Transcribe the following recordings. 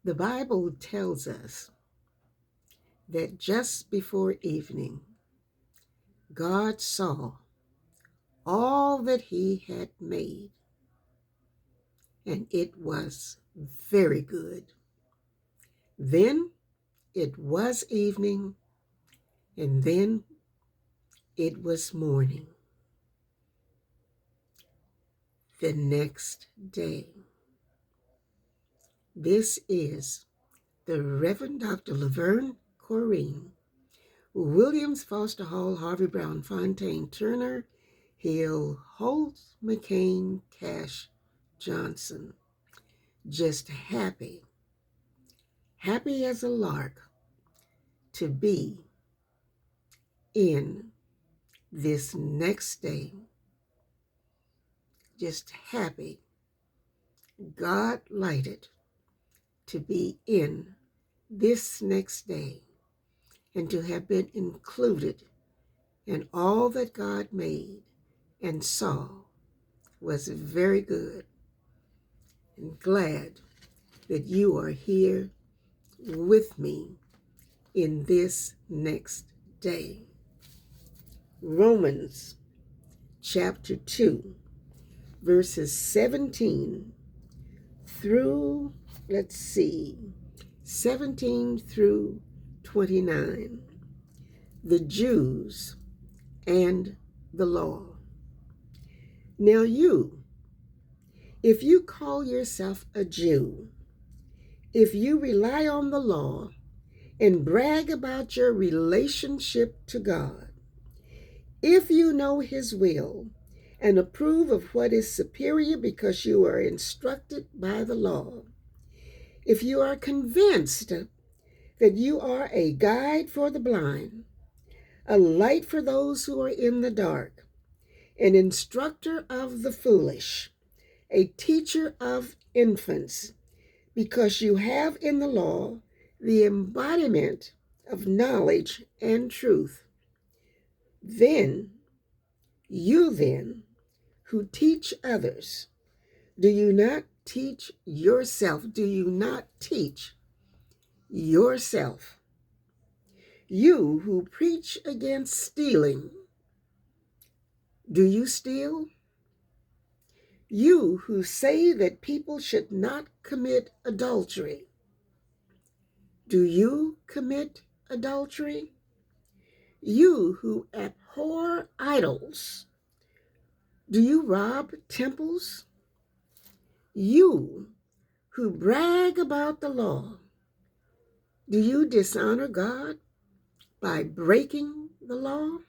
The Bible tells us that just before evening, God saw all that he had made, and it was very good. Then it was evening, and then it was morning the next day. This is the Reverend Dr. Laverne Corrine, Williams, Foster Hall, Harvey Brown, Fontaine, Turner, Hill, Holt, McCain, Cash, Johnson. Just happy as a lark to be in this next day. Just happy, God lighted, to be in this next day and to have been included in all that God made and saw was very good, and glad that you are here with me in this next day. Romans chapter 2, verses 17 through, 17 through 29. The Jews and the law. Now if you call yourself a Jew, if you rely on the law and brag about your relationship to God, if you know his will and approve of what is superior because you are instructed by the law, if you are convinced that you are a guide for the blind, a light for those who are in the dark, an instructor of the foolish, a teacher of infants, because you have in the law the embodiment of knowledge and truth, then you who teach others, do you not teach yourself? Do you not teach yourself? You who preach against stealing, do you steal? You who say that people should not commit adultery, do you commit adultery? You who abhor idols, do you rob temples? You who brag about the law, do you dishonor God by breaking the law?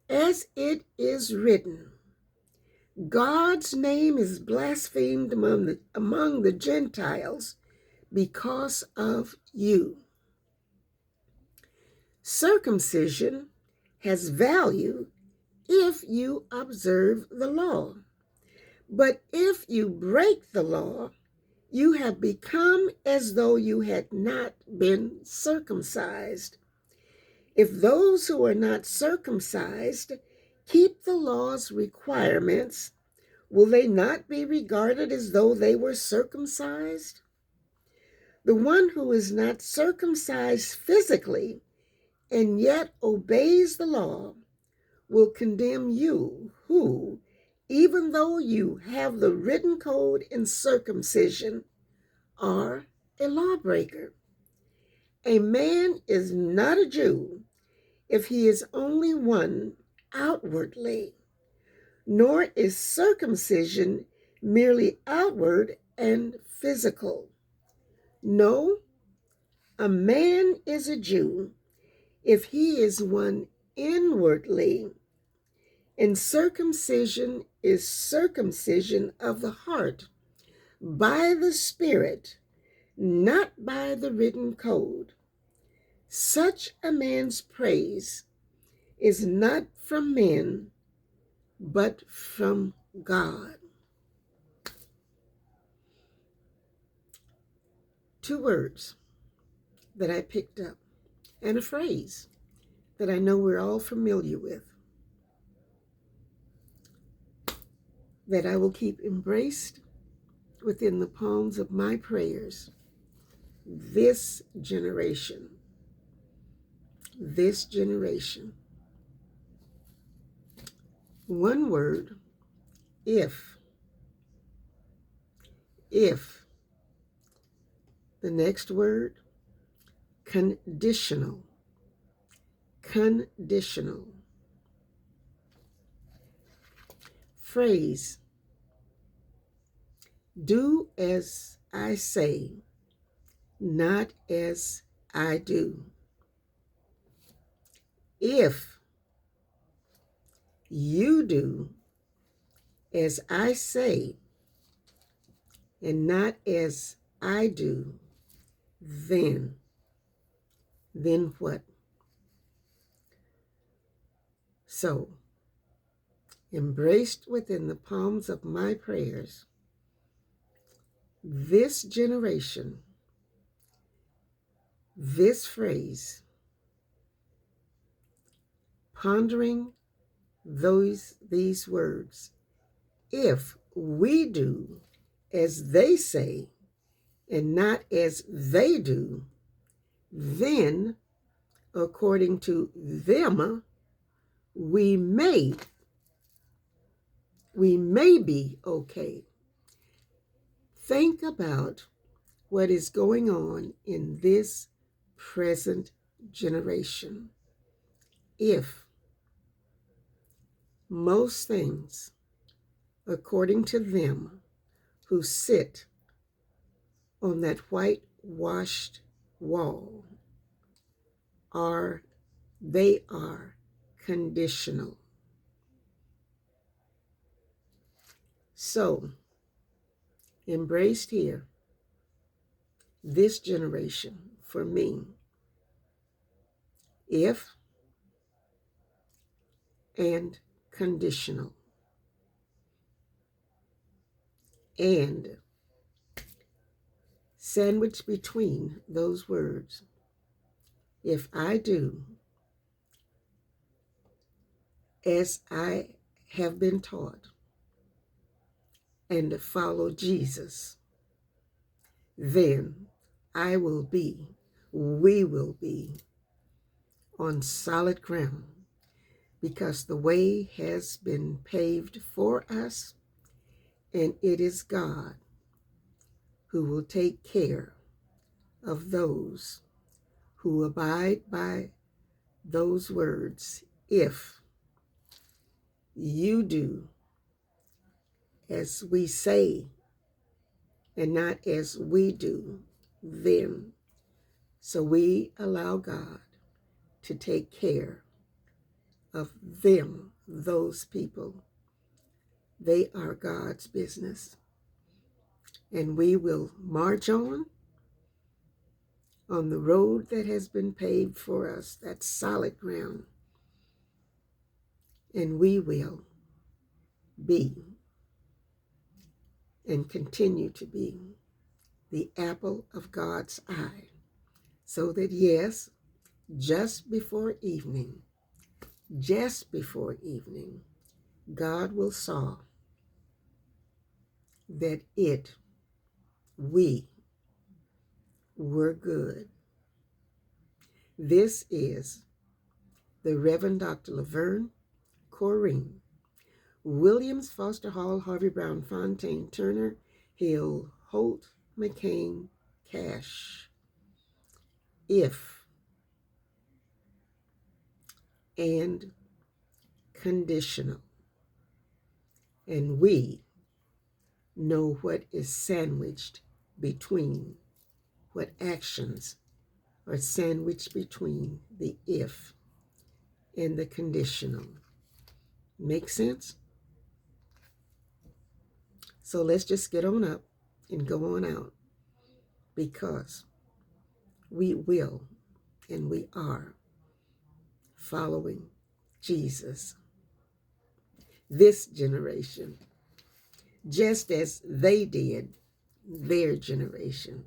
As it is written, God's name is blasphemed among the Gentiles because of you. Circumcision has value if you observe the law. But if you break the law, you have become as though you had not been circumcised. If those who are not circumcised keep the law's requirements, will they not be regarded as though they were circumcised? The one who is not circumcised physically and yet obeys the law will condemn you who, even though you have the written code in circumcision, are a lawbreaker. A man is not a Jew if he is only one outwardly, nor is circumcision merely outward and physical. No, a man is a Jew if he is one inwardly, and circumcision is circumcision of the heart by the Spirit, not by the written code. Such a man's praise is not from men, but from God. Two words that I picked up, and a phrase that I know we're all familiar with, that I will keep embraced within the palms of my prayers this generation. This generation. One word, if. If. The next word, conditional. Conditional. Phrase, do as I say, not as I do. If you do as I say and not as I do, then what? So, embraced within the palms of my prayers, this generation, this phrase, pondering these words, if we do as they say and not as they do, then according to them, we may be okay. Think about what is going on in this present generation. If most things, according to them who sit on that whitewashed wall, they are conditional. So, embraced here, this generation, for me, if and conditional. And sandwiched between those words, if I do as I have been taught and to follow Jesus, then we will be on solid ground, because the way has been paved for us, and it is God who will take care of those who abide by those words. If you do as we say and not as we do, then. So we allow God to take care of them, those people. They are God's business. And we will march on the road that has been paved for us, that solid ground. And we will be and continue to be the apple of God's eye. So that, yes, just before evening, God will saw that we were good. This is the Reverend Dr. Laverne Corrine, Williams, Foster Hall, Harvey Brown, Fontaine, Turner, Hill, Holt, McCain, Cash. If and conditional. And we know what is sandwiched between, what actions are sandwiched between the if and the conditional. Make sense? So let's just get on up and go on out, because we will and we are following Jesus. This generation, just as they did their generation.